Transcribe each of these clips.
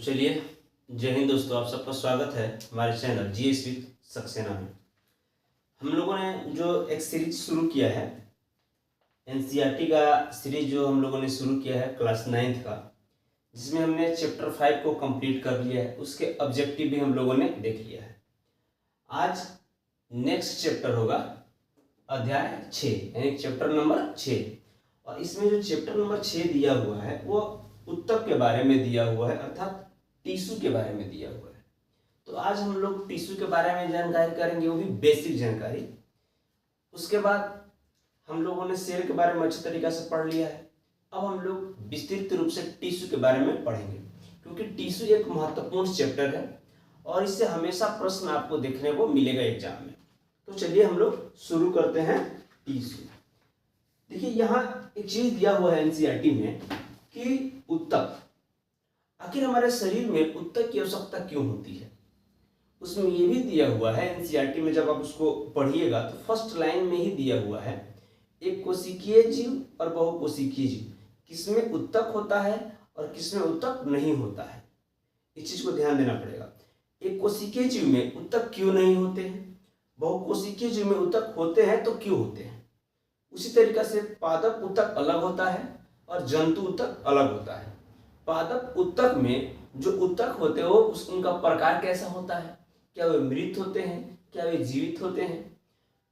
चलिए, जय हिंद दोस्तों। आप सबका स्वागत है हमारे चैनल जीएस विद सक्सेना में। हम लोगों ने जो एक सीरीज शुरू किया है, एनसीईआरटी का सीरीज जो हम लोगों ने शुरू किया है क्लास 9th का, जिसमें हमने चैप्टर 5 को कंप्लीट कर लिया है। उसके ऑब्जेक्टिव भी हम लोगों ने देख लिया है। आज नेक्स्ट चैप्टर होगा अध्याय 6, यानी चैप्टर नंबर 6। और इसमें जो चैप्टर नंबर 6 दिया हुआ है वो उत्तक के बारे में दिया हुआ है, अर्थात टिश्यू के बारे में दिया हुआ है। तो आज हम लोग टिश्यू के बारे में जानकारी करेंगे, वो भी बेसिक जानकारी। उसके बाद हम लोगों ने सेल के बारे में अच्छी तरीके से पढ़ लिया है। अब हम लोग विस्तृत रूप से टिश्यू के बारे में पढ़ेंगे, क्योंकि टिश्यू एक महत्वपूर्ण चैप्टर है और इससे हमेशा प्रश्न आपको देखने को मिलेगा एग्जाम में। तो चलिए हम लोग शुरू करते हैं टिश्यू। देखिए, यहाँ एक चीज दिया हुआ है एनसीईआरटी में कि उत्तक, आखिर हमारे शरीर में उत्तक की आवश्यकता क्यों होती है। उसमें ये भी दिया हुआ है एनसीईआरटी में, जब आप उसको पढ़िएगा तो फर्स्ट लाइन में ही दिया हुआ है, एक कोशिकीय जीव और बहुकोशिकीय जीव, किसमें उत्तक होता है और किसमें उत्तक नहीं होता है। इस चीज को ध्यान देना पड़ेगा। एक कोशिकीय जीव में उत्तक क्यों नहीं होते हैं, बहुकोशिकीय जीव में उत्तक होते हैं तो क्यों होते हैं। उसी तरीके से पादप उत्तक अलग होता है और जंतु उत्तक अलग होता है। पादप उत्तक में जो उत्तक होते हैं वो उनका प्रकार कैसा होता है, क्या वे मृत होते हैं, क्या वे जीवित होते हैं।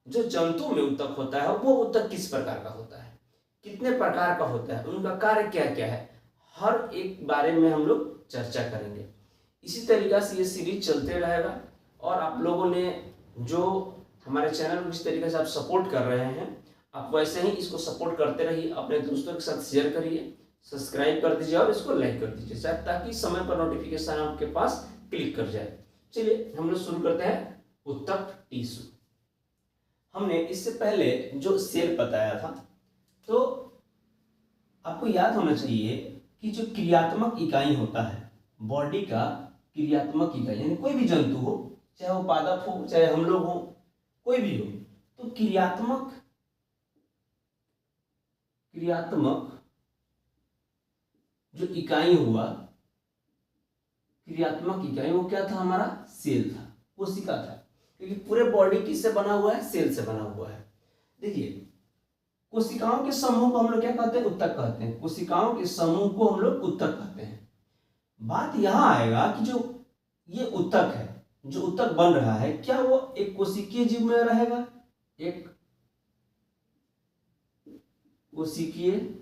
जो जंतु में उत्तक होता है वो उत्तक किस प्रकार का होता है, कितने प्रकार का होता है, उनका कार्य क्या क्या है, हर एक बारे में हम लोग चर्चा करेंगे। इसी तरीके से ये सीरीज चलते रहेगा। और आप लोगों ने जो हमारे चैनल को इस तरीके से आप सपोर्ट कर रहे हैं, आप वैसे ही इसको सपोर्ट करते रहिए, अपने दोस्तों के साथ शेयर करिए, सब्सक्राइब कर दीजिए और इसको लाइक कर दीजिए, शायद ताकि समय पर नोटिफिकेशन आपके पास क्लिक कर जाए। चलिए हम लोग शुरू करते हैं उत्तक टिश्यू। हमने इससे पहले जो सेल बताया था, तो आपको याद होना चाहिए कि जो क्रियात्मक इकाई होता है बॉडी का, क्रियात्मक इकाई यानी कोई भी जंतु हो, चाहे वो पादप हो चाहे हम लोग हो, कोई भी हो, तो क्रियात्मक जो इकाई हुआ, क्रियात्मक इकाई, वो क्या था, हमारा सेल था, कोशिका था। क्योंकि पूरे बॉडी किससे बना हुआ है, सेल से बना हुआ है। देखिए, कोशिकाओं के समूह को हम लोग क्या कहते हैं, उत्तक कहते हैं। कोशिकाओं के समूह को हम लोग उत्तक कहते हैं। बात यहां आएगा कि जो ये उत्तक है, जो उत्तक बन रहा है, क्या वो एक कोशिकीय जीव में रहेगा, एक कोशिकीय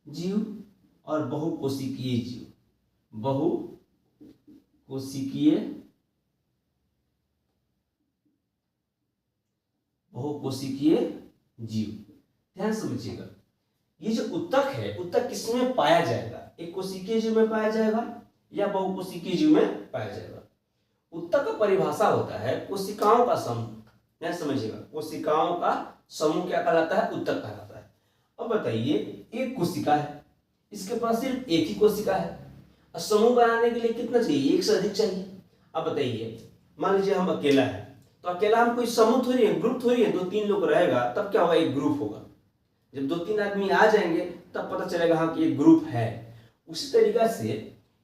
जीव और बहुकोशिकीय जीव, बहुकोशिकीय जीव। ध्यान समझिएगा, ये जो उत्तक है, उत्तक किसमें पाया जाएगा, एक कोशिकीय जीव में पाया जाएगा या बहुकोशिकीय जीव में पाया जाएगा। उत्तक का परिभाषा होता है कोशिकाओं का समूह। ध्यान समझिएगा, कोशिकाओं का समूह क्या कहलाता है, उत्तक कहलाता है। अब बताइए, एक कोशिका है, इसके पास सिर्फ एक ही कोशिका है, और समूह बनाने के लिए कितना चाहिए, एक से अधिक चाहिए। अब बताइए, मान लीजिए हम अकेला है, तो अकेला हम कोई समूह थोड़ी है, ग्रुप थोड़ी है, 2-3 लोग रहेगा तब क्या होगा, एक ग्रुप होगा। जब 2-3 आदमी आ जाएंगे तब पता चलेगा हाँ कि एक ग्रुप है। उसी तरीके से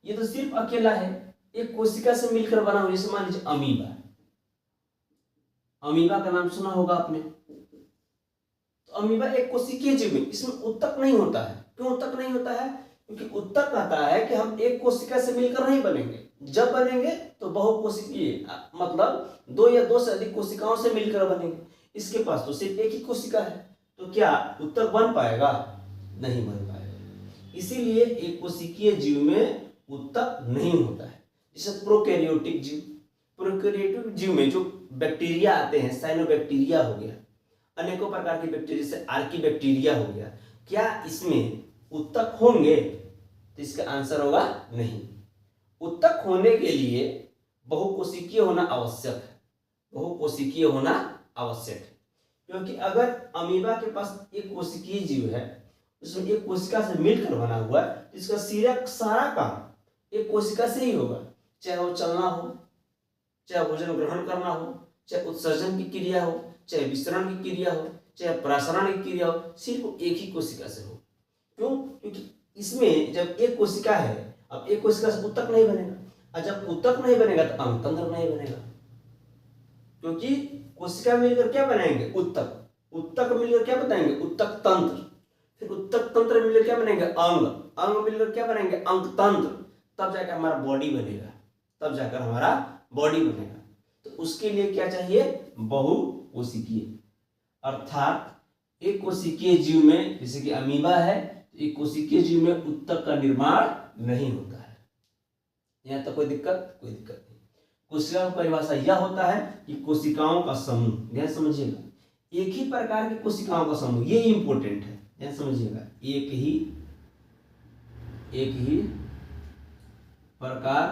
ये तो सिर्फ अकेला है, एक कोशिका से मिलकर बना हुआ। जैसे मान लीजिए अमीबा, अमीबा का नाम सुना होगा आपने। तो अमीबा एक कोशिकीय जीव है, इसमें उत्तक नहीं होता है। क्यों उत्तक नहीं होता है, क्योंकि उत्तक कहता है कि हम एक कोशिका से मिलकर नहीं बनेंगे, जब बनेंगे तो बहुकोशिकीय, मतलब 2 या 2 से अधिक कोशिकाओं से मिलकर बनेंगे। इसके पास तो सिर्फ एक ही कोशिका है, तो क्या उत्तक बन पाएगा, नहीं बन पाएगा। इसीलिए एक कोशिकीय जीव में उत्तक नहीं होता है। जैसे प्रोकैरियोटिक जीव, प्रोकैरियोटिक जीव में जो बैक्टीरिया आते हैं, साइनोबैक्टीरिया हो गया, अनेकों प्रकार के बैक्टीरिया, जैसे आर्कीबैक्टीरिया हो गया, क्या इसमें उत्तक होंगे, तो इसका आंसर होगा नहीं। उत्तक होने के लिए बहुकोशिकीय होना आवश्यक है, बहुकोशिकीय होना आवश्यक है। क्योंकि अगर अमीबा के पास एक कोशिकीय जीव है, उसमें एक कोशिका से मिलकर बना हुआ है, तो इसका सारा काम एक कोशिका से ही होगा। चाहे वो चलना हो, चाहे भोजन ग्रहण करना हो, चाहे उत्सर्जन की क्रिया हो, चाहे विसरण की क्रिया हो, चाहे प्रसारण की क्रिया हो, सिर्फ एक ही कोशिका से हो। क्यों, क्योंकि इसमें जब एक कोशिका है, अब एक कोशिका से उत्तक नहीं बनेगा, और जब उत्तक नहीं बनेगा तो अंगतंत्र नहीं बनेगा, क्योंकि कोशिका मिलकर क्या बनाएंगे? उत्तक। उत्तक मिलकर क्या बताएंगे? उत्तक तंत्र। फिर उत्तक तंत्र मिलकर क्या बनेंगे? अंग। अंग मिलकर क्या बनेंगे? अंग तंत्र। तब जाकर हमारा बॉडी बनेगा, तब जाकर हमारा बॉडी बनेगा। तो उसके लिए क्या चाहिए? बहुकोशिकीय। अर्थात एक कोशिकीय जीव में, जैसे कि अमीबा है, एक कोशिकीय जीव में उत्तक का निर्माण नहीं होता है। यहाँ तक कोई दिक्कत? कोई दिक्कत नहीं। कोशिका की परिभाषा यह होता है कि कोशिकाओं का समूह, ध्यान समझिएगा, एक ही प्रकार की कोशिकाओं का समूह, ये इंपॉर्टेंट है, ध्यान समझिएगा, एक ही प्रकार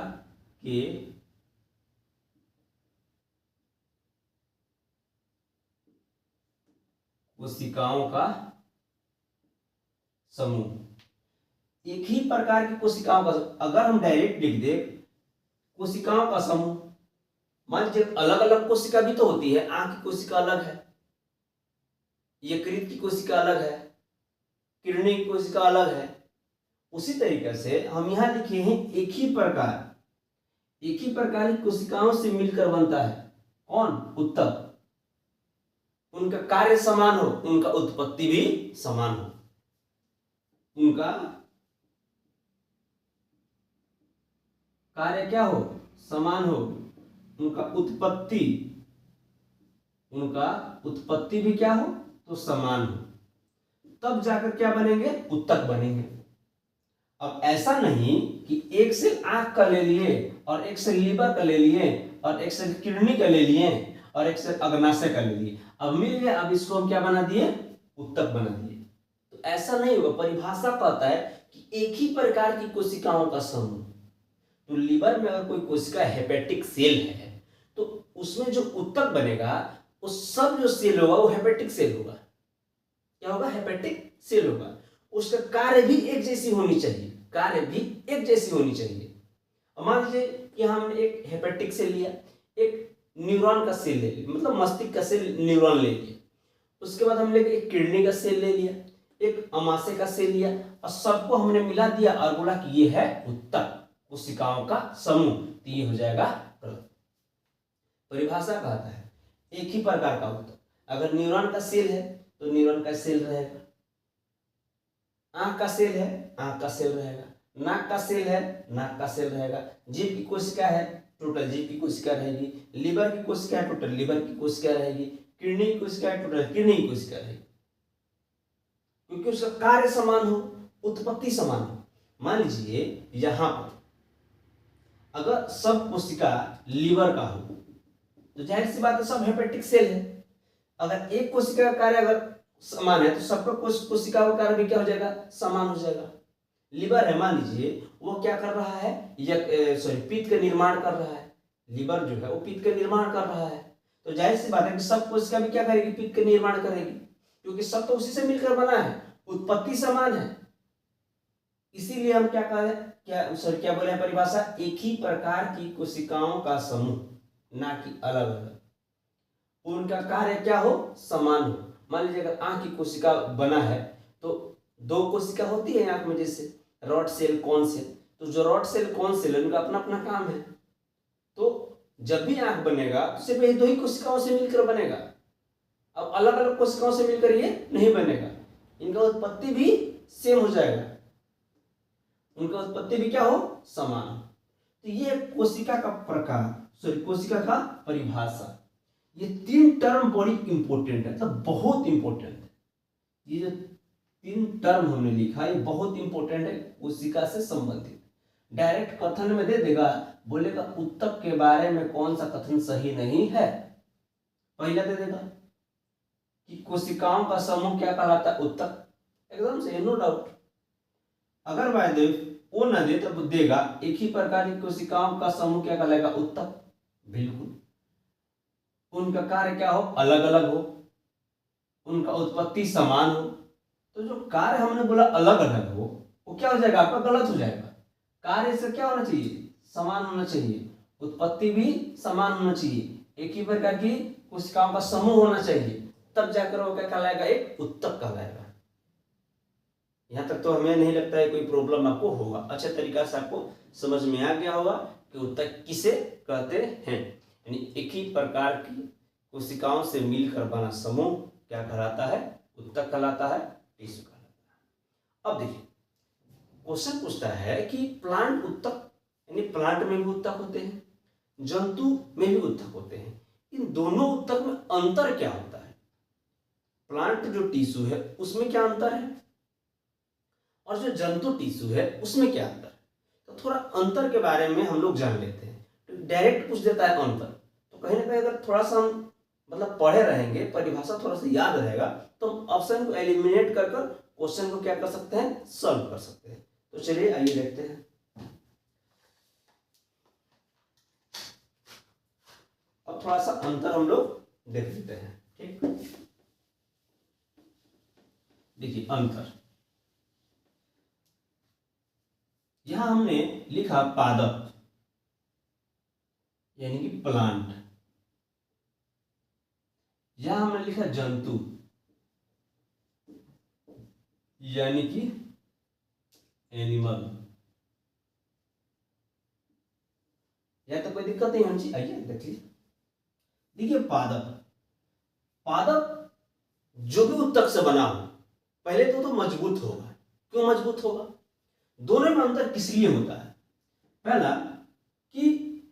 के कोशिकाओं का समूह। एक ही प्रकार की कोशिकाओं का, अगर हम डायरेक्ट लिख दे कोशिकाओं का समूह, मान लीजिए अलग अलग कोशिका भी तो होती है, आंख की कोशिका अलग है, यकृत की कोशिका अलग है, किडनी की कोशिका अलग है। उसी तरीके से हम यहां लिखे हैं एक ही प्रकार की कोशिकाओं से मिलकर बनता है कौन? उत्तक। उनका कार्य समान हो, उनका उत्पत्ति भी समान हो, उनका कार्य क्या हो? समान हो, उनका उत्पत्ति भी क्या हो? तो समान हो, तब जाकर क्या बनेंगे? उत्तक बनेंगे। अब ऐसा नहीं कि एक से आंख का ले लिए और एक से लीवर का ले लिए और एक से किडनी का ले लिए और एक से अग्नाशय का ले लिए, अब मिल गया, अब इसको हम क्या बना दिए? उत्तक बना दिए। तो ऐसा नहीं होगा। परिभाषा कहता है कि एक ही प्रकार की कोशिकाओं का समूह। तो लीवर में अगर कोई कोशिका हेपेटिक सेल है तो उसमें जो उत्तक बनेगा वो सब जो सेल होगा वो हेपेटिक सेल होगा। क्या होगा? हेपेटिक सेल होगा। उसका कार्य भी एक जैसी होनी चाहिए, अब मान लीजिए कि हमने एक हेपेटिक सेल लिया, एक न्यूरॉन का सेल ले लिया, मतलब मस्तिष्क का सेल न्यूरॉन ले लिया, उसके बाद हमने एक किडनी का सेल ले लिया, एक अमाशय का सेल लिया, और सबको हमने मिला दिया और बोला कि ये है उत्तक कोशिकाओं का समूह, तो ये हो जाएगा गलत। परिभाषा कहता है एक ही प्रकार का उत्तक। अगर न्यूरॉन का सेल है तो न्यूरॉन का सेल रहेगा, आंख का सेल है आंख का सेल रहेगा, नाक का सेल है नाक का सेल रहेगा, जीभ की कोशिका है टोटल जीभ की कोशिका रहेगी, लीवर की कोशिका है टोटल लीवर की कोशिका रहेगी, किडनी की कोशिका है टोटल किडनी की कोशिका रहेगी, क्योंकि उसका कार्य समान हो, उत्पत्ति समान हो। मान लीजिए यहां पर अगर सब कोशिका लीवर का हो तो जाहिर सी बात है सब हेपेटिक सेल है। अगर एक कोशिका का कार्य अगर समान है तो सबका कोशिका का कार्य भी क्या हो जाएगा? समान हो जाएगा। लीवर है, मान लीजिए वो क्या कर रहा है? पित्त का निर्माण कर रहा है। लीवर जो है वो पित्त का निर्माण कर रहा है, तो जाहिर सी बात है कि सब कोशिका भी क्या करेगी? पित्त का निर्माण करेगी, क्योंकि सब तो उसी से मिलकर बना है, उत्पत्ति समान है। इसीलिए हम क्या कह रहे क्या बोले हैं परिभाषा? एक ही प्रकार की कोशिकाओं का समूह, ना कि अलग अलग। उनका कार्य क्या हो? समान हो। मान लीजिए अगर आंख की कोशिका बना है तो दो कोशिका होती है आंख में, जैसे रॉड सेल कोन सेल, तो जो रॉड सेल कोन सेल उनका अपना अपना काम है। तो जब भी आंख बनेगा तो सिर्फ ये दो ही कोशिकाओं से मिलकर बनेगा। अब अलग अलग कोशिकाओं से मिलकर ये नहीं बनेगा, इनका उत्पत्ति भी सेम हो जाएगा, उनका उत्पत्ति भी क्या हो? समान। तो ये कोशिका का प्रकार, कोशिका का परिभाषा, ये तीन टर्म बड़ी इंपॉर्टेंट है, मतलब बहुत इंपॉर्टेंट है। ये जो तीन टर्म हमने लिखा ये बहुत इंपॉर्टेंट है, कोशिका से संबंधित। डायरेक्ट कथन में दे देगा, बोलेगा उत्तक के बारे में कौन सा कथन सही नहीं है। पहला दे देगा कि कोशिकाओं का समूह क्या कहलाता है? उत्तक, एकदम से नो डाउट। अगर वायदेव वो न दे तब देगा एक ही प्रकार की कोशिकाओं का समूह क्या कहलाएगा? उत्तक, बिल्कुल। उनका कार्य क्या हो? अलग अलग हो, उनका उत्पत्ति समान हो। तो जो कार्य हमने बोला अलग अलग हो वो क्या हो जाएगा? आपका गलत हो जाएगा। कार्य से क्या होना चाहिए? समान होना चाहिए, उत्पत्ति भी समान होना चाहिए, एक ही प्रकार की कोशिकाओं का समूह होना चाहिए, तब जाकर वो क्या कहलाएगा? एक उत्तक कहलाएगा। यहाँ तक तो हमें नहीं लगता है कोई प्रॉब्लम आपको होगा। अच्छे तरीका से आपको समझ में आ गया होगा कि ऊतक किसे कहते हैं। यानी एक ही प्रकार की कोशिकाओं से मिलकर बना समूह क्या कहलाता है? ऊतक कहलाता है, टिश्यू कहलाता है। अब देखिए क्वेश्चन पूछता है कि प्लांट ऊतक, यानी प्लांट में भी ऊतक होते हैं, जंतु में भी ऊतक होते हैं, इन दोनों ऊतक में अंतर क्या होता है? प्लांट जो टिश्यू है उसमें क्या अंतर है और जो जंतु टिश्यू है उसमें क्या अंतर है? तो थोड़ा अंतर के बारे में हम लोग जान लेते हैं। तो डायरेक्ट पूछ देता है अंतर, तो कहीं ना कहीं अगर थोड़ा सा हम मतलब पढ़े रहेंगे, परिभाषा थोड़ा सा याद रहेगा, तो हम ऑप्शन को एलिमिनेट कर कर क्वेश्चन को क्या कर सकते हैं? सॉल्व कर सकते हैं। तो चलिए आइए देखते हैं। अब थोड़ा सा अंतर हम लोग देख लेते हैं। ठीक, देखिए अंतर, यहां हमने लिखा पादप यानी कि प्लांट, यहां हमने लिखा जंतु यानी कि एनिमल। यह तो कोई दिक्कत नहीं है। आइए देखिए, देखिए पादप, पादप जो भी ऊतक से बना हो पहले तो मजबूत होगा। क्यों मजबूत होगा? दोनों में अंतर किस लिए होता है? पहला कि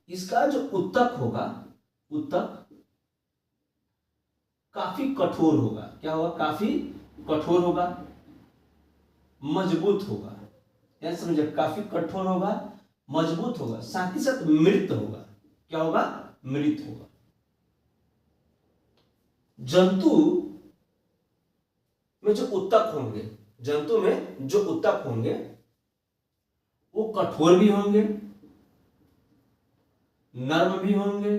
इसका जो ऊतक होगा, ऊतक काफी कठोर होगा। क्या होगा? काफी कठोर होगा, मजबूत होगा। क्या समझे? काफी कठोर होगा, मजबूत होगा, साथ ही साथ मृत होगा। क्या होगा? मृत होगा। जंतु में जो ऊतक होंगे, जंतु में जो ऊतक होंगे वो कठोर भी होंगे, नर्म भी होंगे,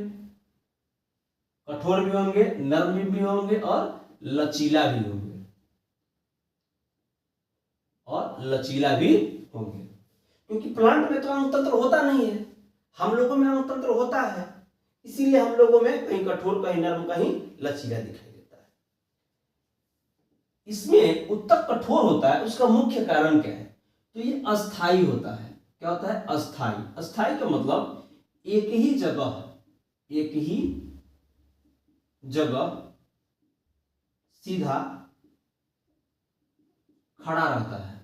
कठोर भी होंगे, नर्म भी होंगे और लचीला भी होंगे, और लचीला भी होंगे। क्योंकि प्लांट में तो अंगतंत्र होता नहीं है, हम लोगों में अंगतंत्र होता है, इसीलिए हम लोगों में कहीं कठोर, कहीं नर्म, कहीं लचीला दिखाई देता है। इसमें ऊतक कठोर होता है, उसका मुख्य कारण क्या है? तो ये अस्थाई होता है। क्या होता है? अस्थाई। अस्थाई का मतलब एक ही जगह, एक ही जगह सीधा खड़ा रहता है,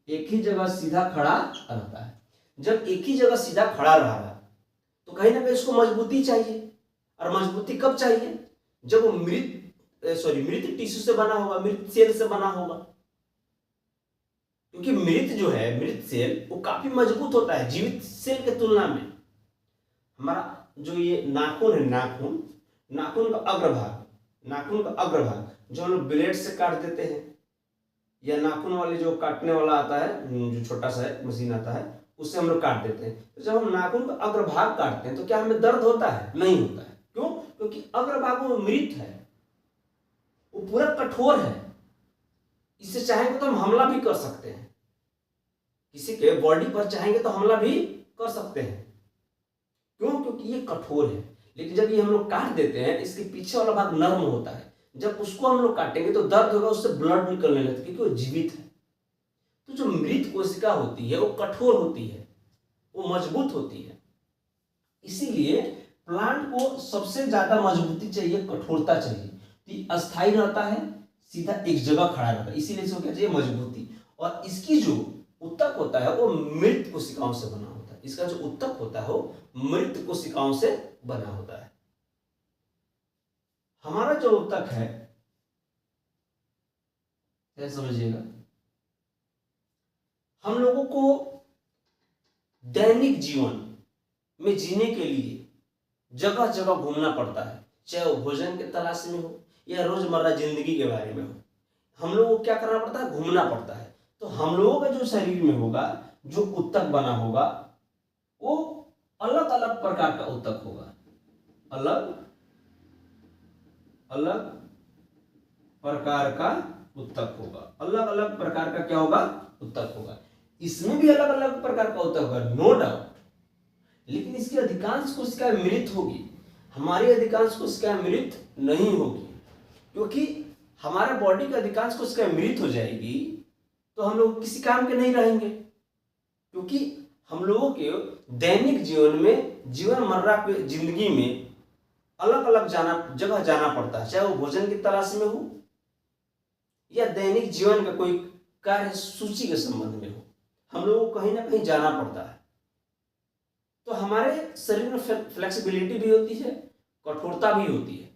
एक ही जगह सीधा खड़ा रहता है। जब एक ही जगह सीधा खड़ा रहा तो कहीं ना कहीं उसको मजबूती चाहिए, और मजबूती कब चाहिए? जब वो मृत टिश्यू से बना होगा, मृत सेल से बना होगा। क्योंकि मृत जो है, मृत सेल वो काफी मजबूत होता है जीवित सेल के तुलना में। हमारा जो ये नाखून है, नाखून का अग्रभाग, नाखून का अग्रभाग जो हम लोग ब्लेड से काट देते हैं, या नाखून वाले जो काटने वाला आता है, जो छोटा सा मशीन आता है, उससे हम लोग काट देते हैं। तो जब हम नाखून का अग्रभाग काटते हैं तो क्या हमें दर्द होता है? नहीं होता है। क्यों? क्योंकि अग्रभाग वो मृत है, वो पूरा कठोर है। इससे चाहेंगे तो हम हमला भी कर सकते हैं, किसी के बॉडी पर चाहेंगे तो हमला भी कर सकते हैं। क्यों? क्योंकि ये कठोर है। लेकिन जब ये हम लोग काट देते हैं, इसके पीछे वाला भाग नर्म होता है, जब उसको हम लोग काटेंगे तो दर्द होगा, उससे ब्लड निकलने लगता है, क्योंकि वो जीवित है। तो जो मृत कोशिका होती है वो कठोर होती है, वो मजबूत होती है। इसीलिए प्लांट को सबसे ज्यादा मजबूती चाहिए, कठोरता चाहिए। तो अस्थायी रहता है, सीधा एक जगह खड़ा रहता है, इसीलिए इसको क्या चाहिए? मजबूती। और इसकी जो ऊतक होता है वो मृत कोशिकाओं से बना होता है। इसका जो ऊतक होता है वो मृत कोशिकाओं से बना होता है। हमारा जो ऊतक है, समझिएगा, हम लोगों को दैनिक जीवन में जीने के लिए जगह जगह घूमना पड़ता है, चाहे वो भोजन के तलाश में हो या रोजमर्रा जिंदगी के बारे में हो। हम लोगों को क्या करना पड़ता है? घूमना पड़ता है। तो हम लोगों का जो शरीर में होगा, जो ऊतक बना होगा, वो अलग अलग प्रकार का ऊतक होगा, अलग अलग प्रकार का ऊतक होगा, अलग अलग प्रकार का क्या होगा? ऊतक होगा। इसमें भी अलग अलग प्रकार का ऊतक होगा, नो डाउट। लेकिन इसकी अधिकांश कोशिकाएं मृत होगी, हमारी अधिकांश कोशिकाएं मृत नहीं होगी। क्योंकि हमारे बॉडी की अधिकांश कोशिकाएं मृत हो जाएगी तो हम लोग किसी काम के नहीं रहेंगे, क्योंकि हम लोगों के दैनिक जीवन में, जीवन मर्रा की जिंदगी में अलग अलग जगह जाना पड़ता है, चाहे वो भोजन की तलाश में हो या दैनिक जीवन का कोई कार्य सूची के संबंध में हो, हम लोगों को कहीं ना कहीं जाना पड़ता है। तो हमारे शरीर में फ्लेक्सिबिलिटी भी होती है, कठोरता भी होती है,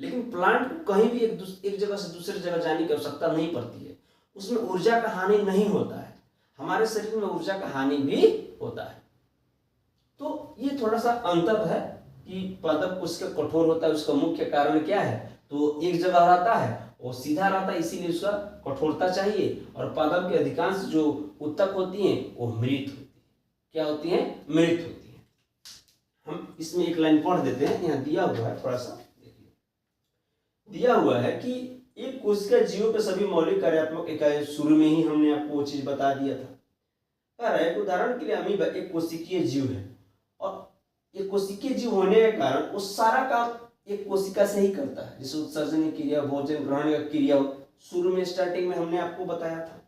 लेकिन प्लांट को कहीं भी एक जगह से दूसरी जगह जाने की आवश्यकता नहीं पड़ती है, उसमें ऊर्जा का हानि नहीं होता है। हमारे शरीर में ऊर्जा का हानि भी होता है। तो ये थोड़ा सा अंतर है कि पादप उसका कठोर होता है, उसका मुख्य कारण क्या है, तो एक जगह रहता है और सीधा रहता है, इसीलिए उसका कठोरता चाहिए। और पादप के अधिकांश जो उत्तक होती हैं वो मृत होती है। क्या होती है? मृत होती है। हम इसमें एक लाइन पढ़ देते हैं, यहाँ दिया हुआ है, थोड़ा सा देखिए। दिया हुआ है कि एक कोशिका जीवों के सभी मौलिक कार्यात्मक इकाई, शुरू में ही हमने आपको वो चीज बता दिया था। एक उदाहरण के लिए अमीबा एक कोशिकीय जीव है, और एक कोशिकीय जीव होने के कारण वो सारा काम एक कोशिका से ही करता है, जैसे उत्सर्जन की क्रिया, भोजन ग्रहण की क्रिया, शुरू में स्टार्टिंग में हमने आपको बताया था।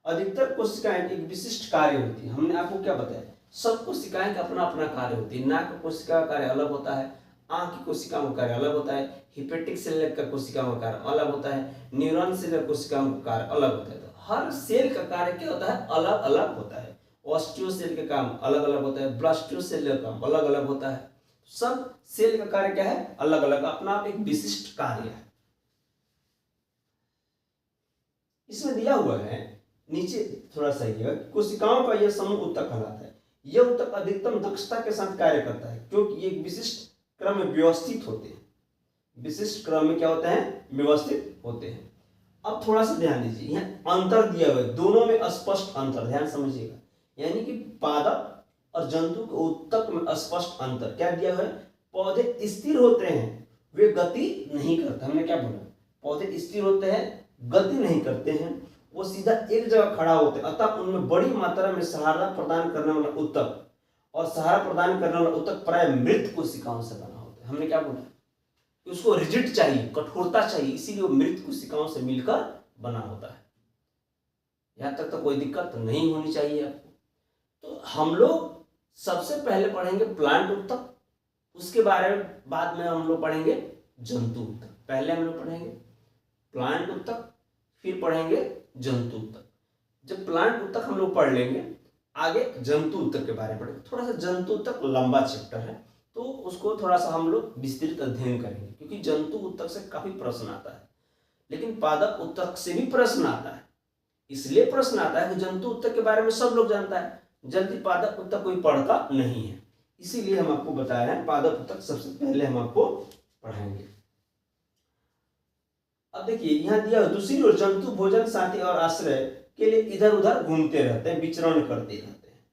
अधिकतर कोशिकाएं एक विशिष्ट कार्य होती है, हमने आपको क्या बताया, सब कोशिकाएं का अपना अपना कार्य होती है। नाक कोशिका का कार्य अलग होता है, आंख की कोशिकाओं का कार्य अलग होता है, हिपेटिक सेल का कोशिकाओं का कार्य अलग होता है, न्यूरॉन सेल कोशिकाओं का कार्य अलग होता है। तो हर सेल का कार्य क्या होता है? अलग अलग होता है। ऑस्टियो सेल का काम अलग अलग होता है, ब्लास्टियो सेल का काम अलग अलग होता है। सब सेल का कार्य क्या है? अलग अलग, अपना आप एक विशिष्ट कार्य है। इसमें दिया हुआ है नीचे थोड़ा सा ये, कोशिकाओं का यह समूह उत्तक कहलाता है। यह उत्तक अधिकतम दक्षता के साथ कार्य करता है, क्योंकि ये विशिष्ट क्रम में व्यवस्थित होते हैं। विशिष्ट क्रम में क्या होते हैं? व्यवस्थित होते हैं। अब थोड़ा सा ध्यान दीजिए, यहाँ अंतर दिया हुआ है, दोनों में स्पष्ट अंतर, ध्यान समझिएगा। यानी कि पादप और जंतु के उत्तक में स्पष्ट अंतर क्या दिया हुआ है? पौधे स्थिर होते हैं, वे गति नहीं करते। हमने क्या बोला? पौधे स्थिर होते हैं, गति नहीं करते हैं, वो सीधा एक जगह खड़ा होते हैं। अतः उनमें बड़ी मात्रा में सहारा प्रदान करने वाला उत्तक, और सहारा प्रदान करने वाला उत्तक प्राय मृत कोशिकाओं से बना होता है। हमने क्या बोला? उसको रिजिड चाहिए, कठोरता चाहिए, इसीलिए वो मृत कोशिकाओं से मिलकर बना होता है। यहां तक तो कोई दिक्कत नहीं होनी चाहिए आपको। तो हम लोग सबसे पहले पढ़ेंगे प्लांट उत्तक, उसके बारे में बाद में हम लोग पढ़ेंगे जंतु उत्तक। पहले हम लोग पढ़ेंगे प्लांट उत्तक, फिर पढ़ेंगे जंतु उत्तक। जब प्लांट उत्तक हम लोग पढ़ लेंगे, आगे जंतु उत्तक के बारे में पढ़ेंगे। थोड़ा सा जंतु उत्तक लंबा चैप्टर है, तो उसको थोड़ा सा हम लोग विस्तृत अध्ययन करेंगे, क्योंकि जंतु उत्तक से काफी प्रश्न आता है, लेकिन पादप उत्तक से भी प्रश्न आता है। इसलिए प्रश्न आता है कि जंतु उत्तक के बारे में सब लोग जानता है, जल्दी पादप उत्तक कोई पढ़ता नहीं है, इसीलिए हम आपको बता रहे हैं पादप उत्तक सबसे पहले हम आपको पढ़ाएंगे। अब देखिए यहाँ दिया, दूसरी ओर जंतु भोजन, साथी और आश्रय के लिए इधर उधर घूमते रहते हैं, विचरण करते रहते हैं।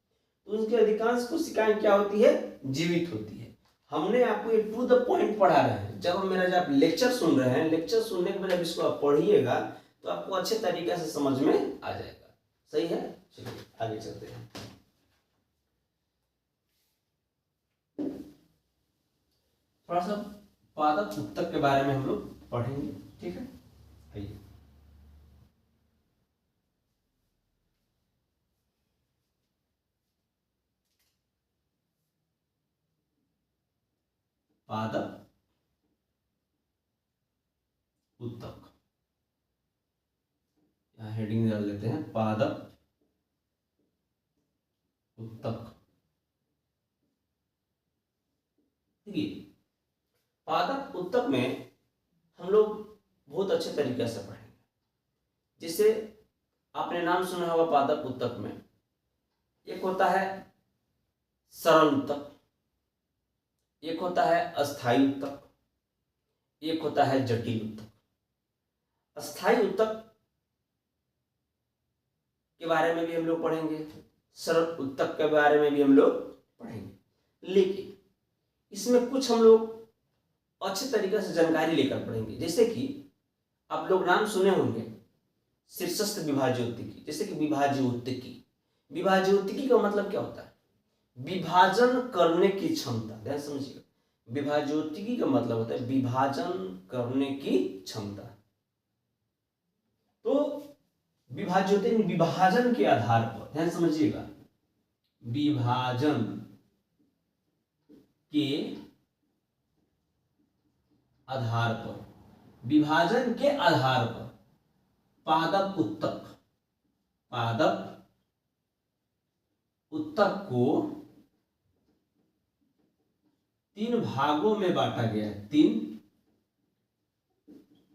तो उनकी अधिकांश कोशिकाएं क्या होती है? जीवित होती है। हमने आपको ये टू द पॉइंट पढ़ा रहे हैं। जब हम मेरा जब लेक्चर सुन रहे हैं, लेक्चर सुनने के बाद जब इसको आप पढ़िएगा तो आपको अच्छे तरीके से समझ में आ जाएगा। सही है? चलिए आगे चलते हैं। थोड़ा सा पादप उत्तक के बारे में हम लोग पढ़ेंगे, ठीक है? आइए, पादप उत्तक, यहाँ हेडिंग डाल लेते हैं पादप उत्तक। देखिए पादप उत्तक में हम लोग बहुत अच्छे तरीके से पढ़ेंगे। जैसे आपने नाम सुना होगा पादप उत्तक में, एक होता है सरल उत्तक, एक होता है अस्थायी उत्तक, एक होता है जटिल उत्तक। अस्थायी उत्तक के बारे में भी हम लोग पढ़ेंगे, सरल उत्तक के बारे में भी हम लोग पढ़ेंगे, लेकिन इसमें कुछ हम लोग अच्छे तरीके से जानकारी लेकर पढ़ेंगे। जैसे कि आप लोग नाम सुने होंगे शीर्षस्थ विभाज्योत्तिकी, जैसे कि विभाज्योत्तिकी। विभाज्योत्तिकी का मतलब क्या होता है? विभाजन करने की क्षमता। ध्यान समझिएगा, विभाज्योत्तिकी का मतलब होता है विभाजन करने की क्षमता। तो विभाज्य होते हैं विभाजन के आधार पर, ध्यान समझिएगा, विभाजन के आधार पर, विभाजन के आधार पर पादप उत्तक, पादप उत्तक को 3 भागों में बांटा गया है, 3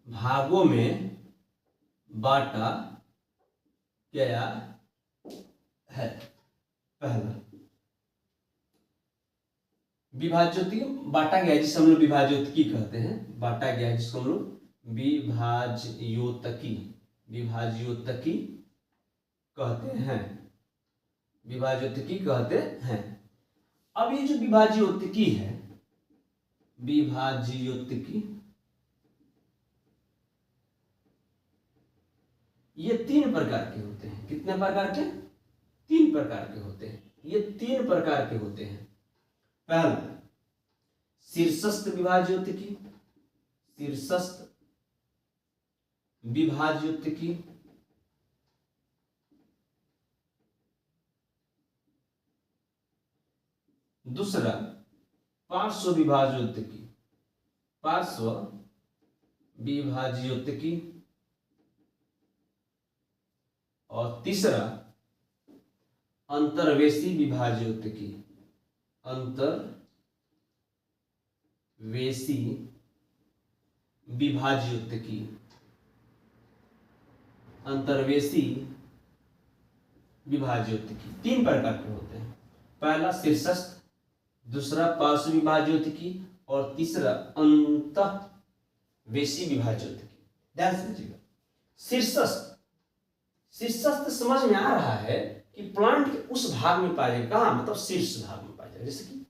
भागों में बांटा गया है। पहला विभाज्योतिकी बांटा गया है, जिसे हम लोग विभाज्योतिकी कहते हैं, बांटा गया है जिसको हम लोग विभाज्योतकी, विभाज्योतकी कहते हैं, विभाज्योतकी कहते हैं। अब ये जो विभाज्योतकी है, विभाज्योतकी, ये 3 प्रकार के होते हैं। कितने प्रकार के? 3 प्रकार के होते हैं। ये 3 प्रकार के होते हैं। पहला शीर्षस्थ विभाज्योतकी, शीर्षस्थ विभाज्योतकी, दूसरा पार्श्व विभाज्योतकी, पार्श्व विभाज्योतकी, और तीसरा अंतर्वेशी विभाज्योतकी, अंतर्वेशी विभाज्योतकी, अंतर्वेशी विभाज्योतकी 3 प्रकार के होते हैं। पहला शीर्षस्थ, दूसरा पार्श्व विभाज्योतकी, और तीसरा अंतर्वेशी विभाज्योतकी। ध्यान से समझिएगा। शीर्षस्थ, शीर्षस्थ समझ में आ रहा है कि प्लांट के उस भाग में पाया जाएगा, कहाँ, मतलब शीर्ष भाग में पाया जाएगा, जैसे कि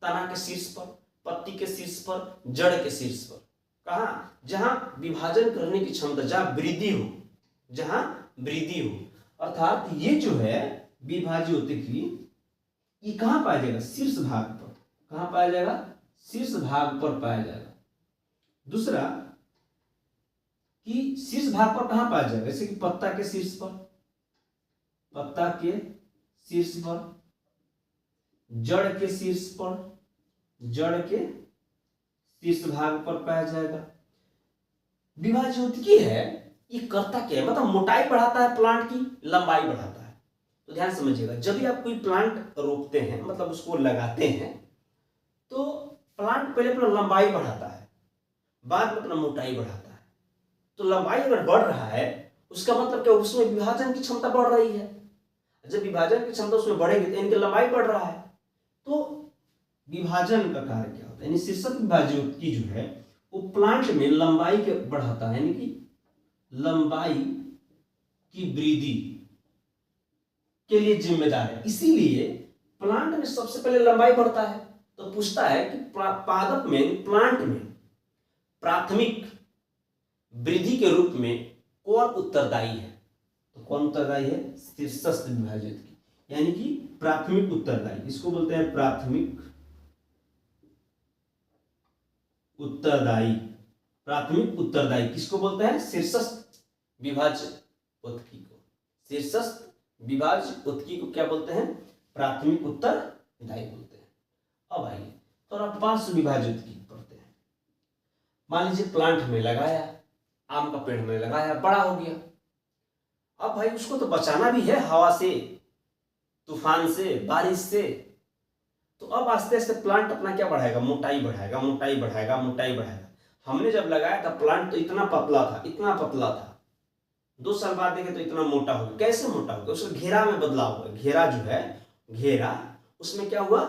तना के शीर्ष पर, पत्ती के शीर्ष पर, जड़ के शीर्ष पर, कहाँ, जहां विभाजन करने की क्षमता, जहां वृद्धि हो, जहां वृद्धि हो, अर्थात ये जो है विभाज्योतकी, ये कहां पाया जाएगा? शीर्ष भाग पर। कहां पाया जाएगा? शीर्ष भाग पर पाया जाएगा। दूसरा कि शीर्ष भाग पर कहां पाया जाएगा? जैसे कि पत्ता के शीर्ष पर, पत्ता के शीर्ष पर, जड़ के शीर्ष पर, जड़ के शीर्ष भाग पर पाया जाएगा। विभाज्योतकी है, ये करता क्या है? मतलब मोटाई बढ़ाता है, प्लांट की लंबाई बढ़ाता है। तो ध्यान समझिएगा, जब भी आप कोई प्लांट रोपते हैं, मतलब उसको लगाते हैं, तो प्लांट पहले अपना लंबाई बढ़ाता है, बाद में अपना मोटाई बढ़ाता है। तो लंबाई अगर बढ़ रहा है, उसका मतलब क्या? उसमें विभाजन की क्षमता बढ़ रही है। जब विभाजन की क्षमता उसमें बढ़ेगी तो इनकी लंबाई बढ़ रहा है। तो विभाजन का कार्य क्या होता है? यानी शीर्षस्थ विभाज्योतकी जो है वो प्लांट में लंबाई के बढ़ाता है, यानी कि लंबाई की वृद्धि के लिए जिम्मेदार है। इसीलिए प्लांट में सबसे पहले लंबाई बढ़ता है। तो पूछता है कि पादप में, प्लांट में प्राथमिक वृद्धि के रूप में कौन उत्तरदायी है? तो कौन उत्तरदायी है? शीर्षस्थ विभाज्योतकी, यानी कि प्राथमिक उत्तरदायी। इसको बोलते हैं प्राथमिक उत्तरदायी। प्राथमिक उत्तरदायी किसको बोलते हैं? शीर्षस्थ विभाज्योतकी को। शीर्षस्थ विभाज्योतकी को क्या बोलते हैं? प्राथमिक उत्तरदायी बोलते हैं। अब आइए थोड़ा पार्श्व विभाज्योतकी पढ़ते हैं। मान लीजिए प्लांट में लगाया, आम का पेड़ में लगाया, बड़ा हो गया। अब भाई उसको तो बचाना भी है हवा से, तूफान से, बारिश से। तो अब आस्ते आस्ते प्लांट अपना क्या बढ़ाएगा? मोटाई बढ़ाएगा, मोटाई बढ़ाएगा, मोटाई बढ़ाएगा। हमने जब लगाया था प्लांट तो इतना पतला था, इतना पतला था। 2 साल बाद देखे तो इतना मोटा हो गया। कैसे मोटा हो गया? उसका घेरा में बदलाव हुआ। घेरा जो है, घेरा, उसमें क्या हुआ?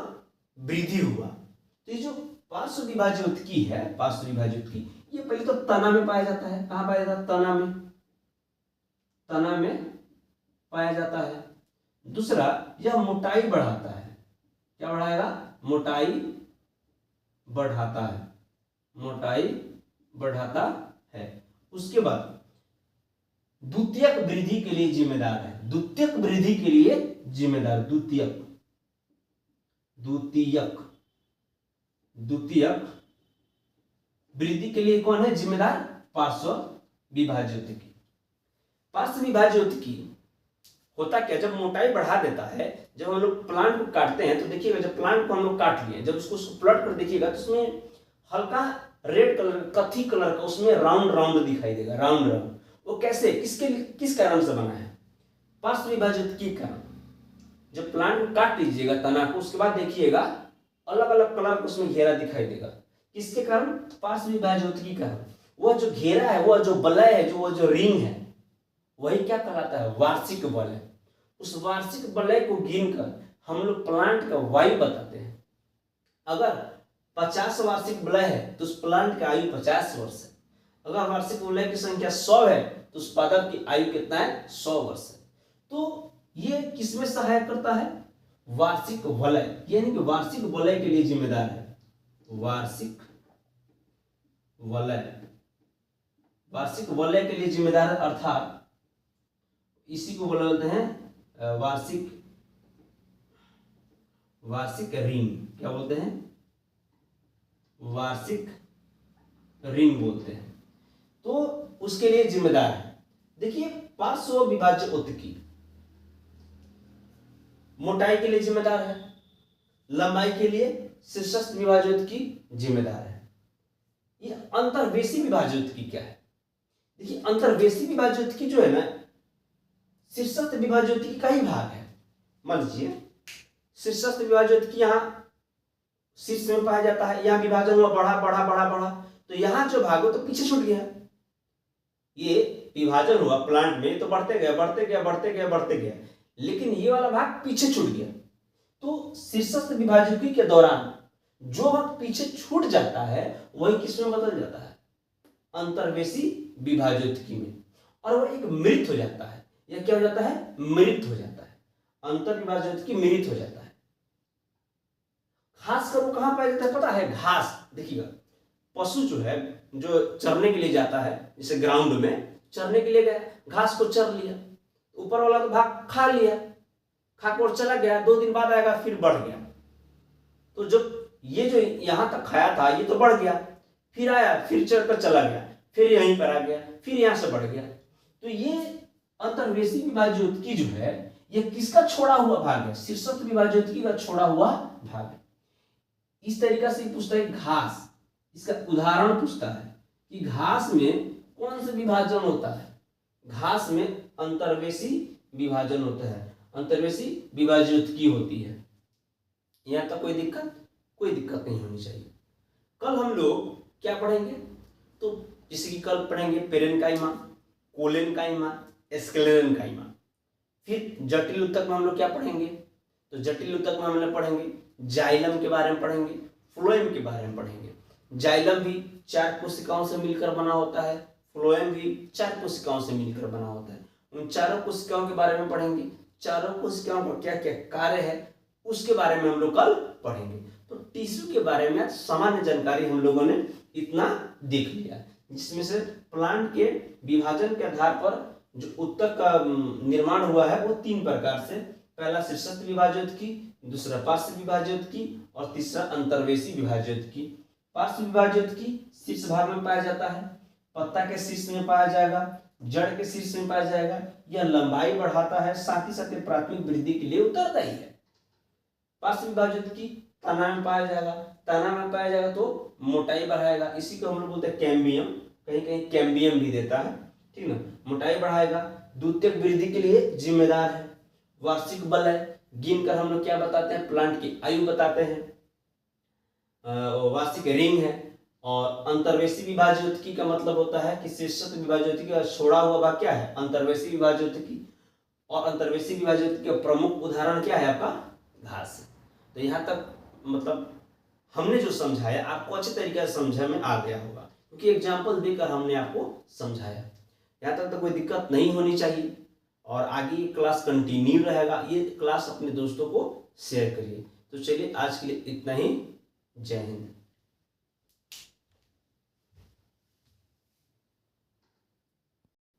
वृद्धि हुआ। तो ये जो पार्श्व विभाज्योतकी है, पार्श्व विभाज्योतकी, ये पहले तो तना में पाया जाता है। कहां पाया जाता है? तना में, तना में पाया जाता है। दूसरा, यह मोटाई बढ़ाता है। क्या बढ़ाएगा? मोटाई बढ़ाता है, मोटाई बढ़ाता है। उसके बाद द्वितीयक वृद्धि के लिए जिम्मेदार है। द्वितीयक वृद्धि के लिए जिम्मेदार, द्वितीयक, द्वितीयक, द्वितीयक वृद्धि के लिए कौन है जिम्मेदार? पार्श्व विभाज्योतकी। पार्श्व विभाज्य उत्तकी होता क्या, जब मोटाई बढ़ा देता है, जब हम लोग प्लांट को काटते हैं तो देखिएगा, जब प्लांट को हम लोग काट लिए, जब उसको प्लॉट कर देखिएगा तो उसमें हल्का रेड कलर, कथी कलर का उसमें राउंड राउंड दिखाई देगा, राउंड राउंड। वो कैसे, किस कारण से बना है? पार्श्व विभाज्य उत्तकी के कारण। जब प्लांट को काट लीजिएगा तना को, उसके बाद देखिएगा अलग अलग कलर का उसमें घेरा दिखाई देगा। किसके कारण? पार्श्व विभाज्य उत्तकी के कारण। वह जो घेरा है, वह जो वलय है, वो जो रिंग है, वही क्या कहलाता है? वार्षिक वलय। उस वार्षिक वलय को गिनकर हम लोग प्लांट का आयु बताते हैं। अगर 50 वार्षिक वलय है तो उस प्लांट का आयु 50 वर्ष है। अगर वार्षिक वलय की संख्या 100 है तो उस पादप की आयु कितना है? 100 वर्ष है। तो ये किसमें सहायक करता है? वार्षिक वलय, यानी कि वार्षिक वलय के लिए जिम्मेदार है। वार्षिक वलय, वार्षिक वलय के लिए जिम्मेदार है, अर्थात इसी को बोलते हैं वार्षिक रिंग। क्या बोलते हैं? वार्षिक रिंग बोलते हैं। तो उसके लिए जिम्मेदार है। देखिए, पार्श्व विभाज्य उत्तकी मोटाई के लिए जिम्मेदार है, लंबाई के लिए शीर्षस्थ विभाज्य उत्तकी जिम्मेदार है। ये अंतर्वेशी विभाज्य उत्तकी क्या है? देखिए, अंतर्वेशी विभाज्य उत्तकी जो है ना, शीर्षस्थ विभाज्य उत्तकी का ही भाग है। मान लीजिए शीर्षस्थ विभाज्य उत्तकी यहाँ शीर्ष में पाया जाता है, यहाँ विभाजन हुआ, बढ़ा बढ़ा बढ़ा बढ़ा, तो यहाँ जो भाग हो तो पीछे छूट गया। ये विभाजन हुआ प्लांट में तो बढ़ते गया बढ़ते गया बढ़ते गया बढ़ते गया, लेकिन ये वाला भाग पीछे छूट गया। तो शीर्षस्थ विभाज्य उत्तकी के दौरान जो भाग पीछे छूट जाता है वही किसमें बदल जाता है? अंतर्वेशी विभाज्य उत्तकी में, और वह एक मृत हो जाता है। यह क्या हो जाता है? मृत हो जाता है। अंतर विभाज्य उत्तकी मृत हो जाता है। घास का वो कहां पाया जाता है पता है? घास, देखिएगा, पशु जो है, जो चरने के लिए जाता है, जैसे ग्राउंड में चरने के लिए गया, घास को चर लिया, ऊपर वाला तो भाग खा लिया, खा कर चला गया, 2 दिन बाद आएगा फिर बढ़ गया। तो जब ये जो यहां तक खाया था ये तो बढ़ गया, फिर आया, फिर चढ़कर चला गया, फिर यहीं पर आ गया, फिर यहां से बढ़ गया। तो ये अंतर्वेशी विभाज्य उत्तकी जो है, ये किसका छोड़ा हुआ भाग है? शीर्षस्थ विभाज्य उत्तकी का छोड़ा हुआ भाग है। इस तरीका से पूछता है घास, इसका उदाहरण पूछता है कि घास में कौन सा विभाजन होता है? घास में अंतर्वेशी विभाजन होता है, अंतर्वेशी विभाज्य उत्तकी होती है। यहां तक कोई दिक्कत नहीं होनी चाहिए। कल हम लोग क्या पढ़ेंगे? तो जैसे कि कल पढ़ेंगे पेरेन्काइमा, कोलेन्काइमा, स्क्लेरेन्काइमा। फिर जटिल ऊतक में हम लोग क्या पढ़ेंगे? तो जटिल ऊतक में हम लोग पढ़ेंगे जाइलम के बारे में पढ़ेंगे, फ्लोएम के बारे में पढ़ेंगे। जाइलम भी 4 कोशिकाओं से मिलकर बना होता है, फ्लोएम भी 4 कोशिकाओं से मिलकर बना होता है। उन चारों कोशिकाओं के बारे में पढ़ेंगे, चारों कोशिकाओं का क्या क्या कार्य है उसके बारे में हम लोग कल पढ़ेंगे। तो टिश्यू के बारे में सामान्य जानकारी हम लोगों ने इतना देख लिया, जिसमें से प्लांट के विभाजन के आधार पर जो ऊतक का निर्माण हुआ है वो 3 प्रकार से। पहला शीर्षस्थ विभाज्य उत्तकी, दूसरा पार्श्व विभाज्य उत्तकी और तीसरा अंतर्वेशी विभाज्य उत्तकी। पार्श्व विभाज्य उत्तकी शीर्ष भाग में पाया जाता है, पत्ता के शीर्ष में पाया जाएगा, जड़ के शीर्ष में पाया जाएगा। यह लंबाई बढ़ाता है, साथ ही साथ प्राथमिक वृद्धि के लिए उतरता ही है। पार्श्व विभाज्य उत्तकी तना में पाया जाएगा, तना में पाया जाएगा तो मोटाई बढ़ाएगा, इसी को हम लोग बोलते हैं कैम्बियम, कहीं कहीं कैम्बियम भी देता है, ठीक ना। मोटाई बढ़ाएगा, द्वितीयक वृद्धि के लिए जिम्मेदार है। वार्षिक वलय गिनकर हम लोग क्या बताते हैं? प्लांट की आयु बताते हैं। वार्षिक रिंग है। और अंतर्वेशी विभाज्य उत्तकी का मतलब होता है कि शीर्षस्थ विभाज्य उत्तकी का छोड़ा हुआ भाग क्या है? अंतर्वेशी विभाज्य उत्तकी। और अंतर्वेशी विभाज्य उत्तकी का प्रमुख उदाहरण क्या है? आपका घास। तो यहाँ तक मतलब हमने जो समझाया आपको अच्छे तरीके से समझ में आ गया होगा, क्योंकि एग्जाम्पल देकर हमने आपको समझाया। यहाँ तक तो कोई दिक्कत नहीं होनी चाहिए, और आगे क्लास कंटिन्यू रहेगा। ये क्लास अपने दोस्तों को शेयर करिए। तो चलिए आज के लिए इतना ही। जय हिंद।